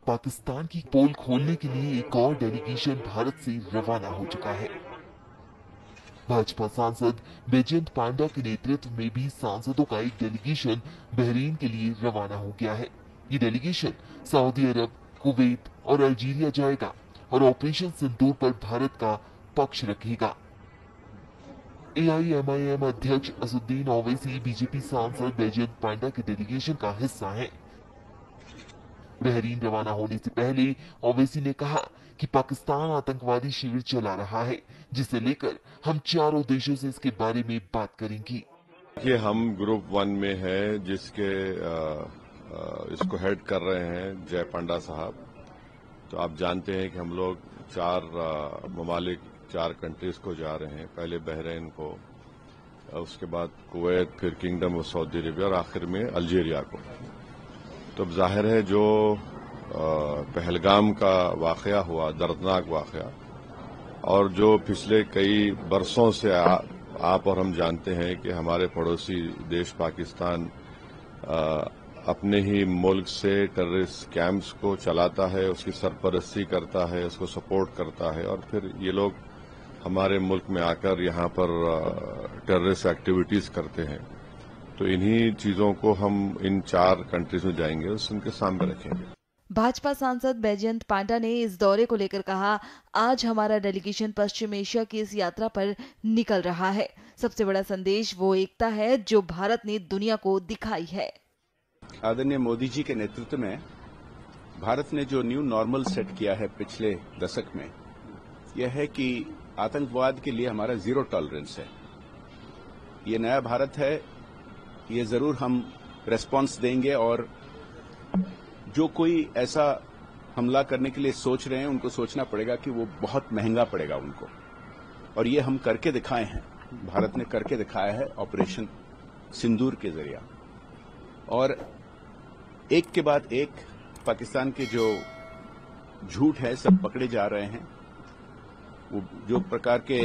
पाकिस्तान की पोल खोलने के लिए एक और डेलीगेशन भारत से रवाना हो चुका है। भाजपा सांसद बैजयंत पांडा के नेतृत्व में भी सांसदों का एक डेलीगेशन बहरीन के लिए रवाना हो गया है। ये डेलीगेशन सऊदी अरब, कुवैत और अल्जीरिया जाएगा और ऑपरेशन सिंदूर पर भारत का पक्ष रखेगा। एआईएमआईएम अध्यक्ष असुद्दीन ओवैसी बीजेपी सांसद बैजयंत पांडा के डेलीगेशन का हिस्सा हैं। बहरीन रवाना होने से पहले ओवैसी ने कहा कि पाकिस्तान आतंकवादी शिविर चला रहा है, जिसे लेकर हम चारों देशों से इसके बारे में बात करेंगे। ये हम ग्रुप 1 में है, जिसके इसको हेड कर रहे हैं जय पांडा साहब। तो आप जानते हैं कि हम लोग 4 ममालिक 4 कंट्रीज को जा रहे हैं। पहले बहरीन को, उसके बाद कुवैत, फिर किंगडम ऑफ सऊदी अरेबिया और आखिर में अल्जीरिया को। तो अब जाहिर है जो पहलगाम का वाकया हुआ, दर्दनाक वाकया, और जो पिछले कई बरसों से आप और हम जानते हैं कि हमारे पड़ोसी देश पाकिस्तान अपने ही मुल्क से टेररिस्ट कैंप्स को चलाता है, उसकी सरपरस्ती करता है, उसको सपोर्ट करता है, और फिर ये लोग हमारे मुल्क में आकर यहाँ पर टेररिस्ट एक्टिविटीज करते हैं। तो इन्हीं चीजों को हम इन 4 कंट्रीज में जाएंगे, उनके सामने रखेंगे। भाजपा सांसद बैजयंत पांडा ने इस दौरे को लेकर कहा, आज हमारा डेलीगेशन पश्चिम एशिया की इस यात्रा पर निकल रहा है। सबसे बड़ा संदेश वो एकता है जो भारत ने दुनिया को दिखाई है। आदरणीय मोदी जी के नेतृत्व में भारत ने जो न्यू नॉर्मल सेट किया है पिछले दशक में, यह है कि आतंकवाद के लिए हमारा जीरो टॉलरेंस है। ये नया भारत है, ये जरूर हम रेस्पॉन्स देंगे, और जो कोई ऐसा हमला करने के लिए सोच रहे हैं उनको सोचना पड़ेगा कि वो बहुत महंगा पड़ेगा उनको, और ये हम करके दिखाए हैं। भारत ने करके दिखाया है ऑपरेशन सिंदूर के जरिए। और एक के बाद एक पाकिस्तान के जो झूठ है सब पकड़े जा रहे हैं। वो जो प्रकार के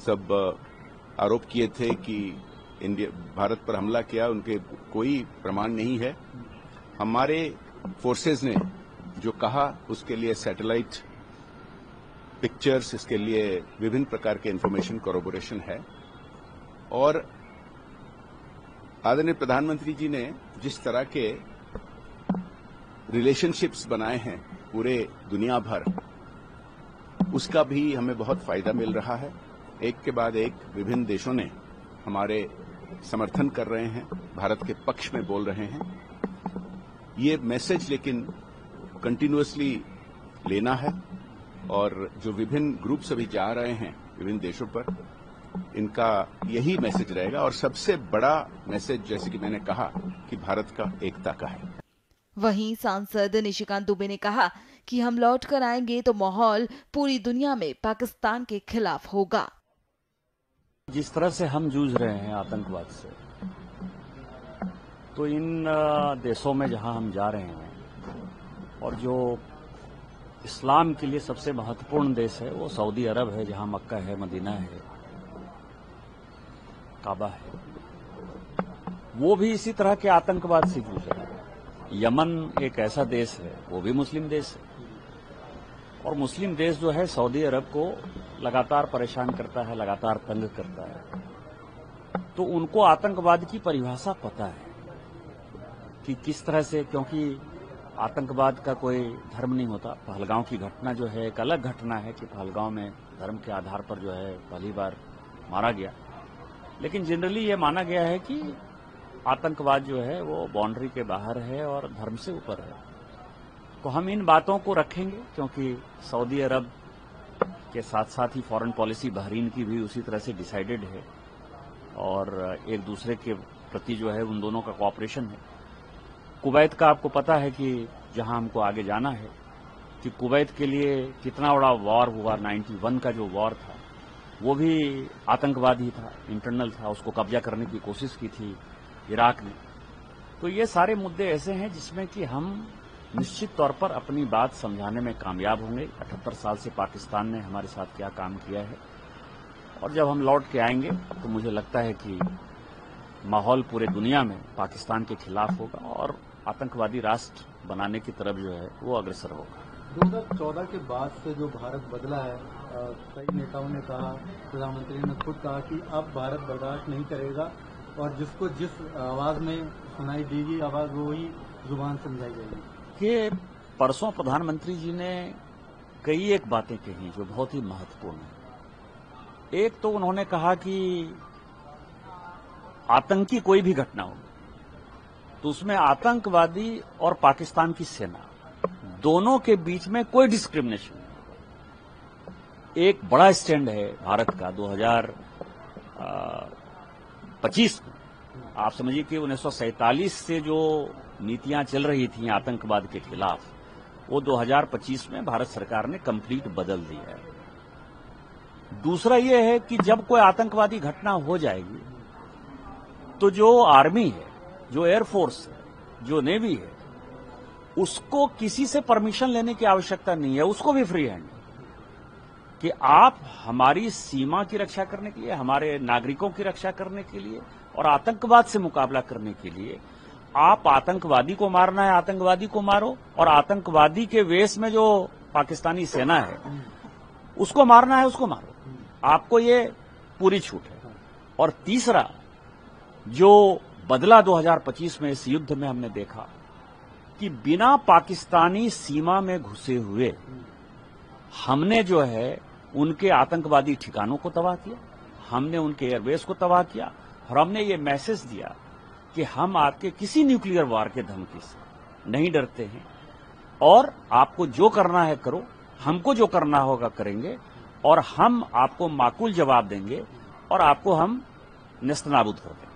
सब आरोप किए थे कि भारत पर हमला किया, उनके कोई प्रमाण नहीं है। हमारे फोर्सेज ने जो कहा उसके लिए सैटेलाइट पिक्चर्स, इसके लिए विभिन्न प्रकार के इंफॉर्मेशन कोरोबोरेशन है। और आदरणीय प्रधानमंत्री जी ने जिस तरह के रिलेशनशिप्स बनाए हैं पूरे दुनिया भर, उसका भी हमें बहुत फायदा मिल रहा है। एक के बाद एक विभिन्न देशों ने हमारे समर्थन कर रहे हैं, भारत के पक्ष में बोल रहे हैं। ये मैसेज लेकिन कंटिन्यूअसली लेना है, और जो विभिन्न ग्रुप्स अभी जा रहे हैं विभिन्न देशों पर, इनका यही मैसेज रहेगा। और सबसे बड़ा मैसेज, जैसे कि मैंने कहा, कि भारत का एकता का है। वहीं सांसद निशिकांत दुबे ने कहा कि हम लौट कर आएंगे तो माहौल पूरी दुनिया में पाकिस्तान के खिलाफ होगा। जिस तरह से हम जूझ रहे हैं आतंकवाद से, तो इन देशों में जहां हम जा रहे हैं, और जो इस्लाम के लिए सबसे महत्वपूर्ण देश है वो सऊदी अरब है, जहां मक्का है, मदीना है, काबा है, वो भी इसी तरह के आतंकवाद से जूझ रहा है। यमन एक ऐसा देश है, वो भी मुस्लिम देश है, और मुस्लिम देश जो है सऊदी अरब को लगातार परेशान करता है, लगातार तंग करता है। तो उनको आतंकवाद की परिभाषा पता है कि किस तरह से, क्योंकि आतंकवाद का कोई धर्म नहीं होता। पहलगांव की घटना जो है एक अलग घटना है कि पहलगांव में धर्म के आधार पर जो है पहली बार मारा गया, लेकिन जनरली ये माना गया है कि आतंकवाद जो है वो बाउंड्री के बाहर है और धर्म से ऊपर है। तो हम इन बातों को रखेंगे, क्योंकि सऊदी अरब के साथ साथ ही फॉरेन पॉलिसी बहरीन की भी उसी तरह से डिसाइडेड है, और एक दूसरे के प्रति जो है उन दोनों का कोऑपरेशन है। कुवैत का आपको पता है कि जहां हमको आगे जाना है, कि कुवैत के लिए कितना बड़ा वॉर हुआ। 91 का जो वॉर था वो भी आतंकवादी था, इंटरनल था, उसको कब्जा करने की कोशिश की थी इराक ने। तो ये सारे मुद्दे ऐसे हैं जिसमें कि हम निश्चित तौर पर अपनी बात समझाने में कामयाब होंगे। 78 साल से पाकिस्तान ने हमारे साथ क्या काम किया है, और जब हम लौट के आएंगे तो मुझे लगता है कि माहौल पूरे दुनिया में पाकिस्तान के खिलाफ होगा, और आतंकवादी राष्ट्र बनाने की तरफ जो है वो अग्रसर होगा। 2014 के बाद से जो भारत बदला है, कई नेताओं ने कहा, प्रधानमंत्री ने खुद कहा कि अब भारत बर्दाश्त नहीं करेगा और जिसको जिस आवाज में सुनाई देगी आवाज वो ही जुबान समझाई जाएगी। कि परसों प्रधानमंत्री जी ने कई एक बातें कही जो बहुत ही महत्वपूर्ण है। एक तो उन्होंने कहा कि आतंकी कोई भी घटना हो तो उसमें आतंकवादी और पाकिस्तान की सेना दोनों के बीच में कोई डिस्क्रिमिनेशन नहीं। एक बड़ा स्टैंड है भारत का 2025 में। आप समझिए कि 1947 से जो नीतियां चल रही थी आतंकवाद के खिलाफ, वो 2025 में भारत सरकार ने कंप्लीट बदल दी है। दूसरा ये है कि जब कोई आतंकवादी घटना हो जाएगी तो जो आर्मी है, जो एयरफोर्स है, जो नेवी है, उसको किसी से परमिशन लेने की आवश्यकता नहीं है। उसको भी फ्री हैंड कि आप हमारी सीमा की रक्षा करने के लिए, हमारे नागरिकों की रक्षा करने के लिए और आतंकवाद से मुकाबला करने के लिए आप आतंकवादी को मारना है, आतंकवादी को मारो, और आतंकवादी के वेश में जो पाकिस्तानी सेना है उसको मारना है, उसको मारो। आपको ये पूरी छूट है। और तीसरा, जो बदला 2025 में इस युद्ध में हमने देखा कि बिना पाकिस्तानी सीमा में घुसे हुए हमने जो है उनके आतंकवादी ठिकानों को तबाह किया, हमने उनके एयरबेस को तबाह किया और हमने ये मैसेज दिया कि हम आपके किसी न्यूक्लियर वार के धमकी से नहीं डरते हैं और आपको जो करना है करो, हमको जो करना होगा करेंगे और हम आपको माकूल जवाब देंगे और आपको हम नेस्तनाबूद कर देंगे।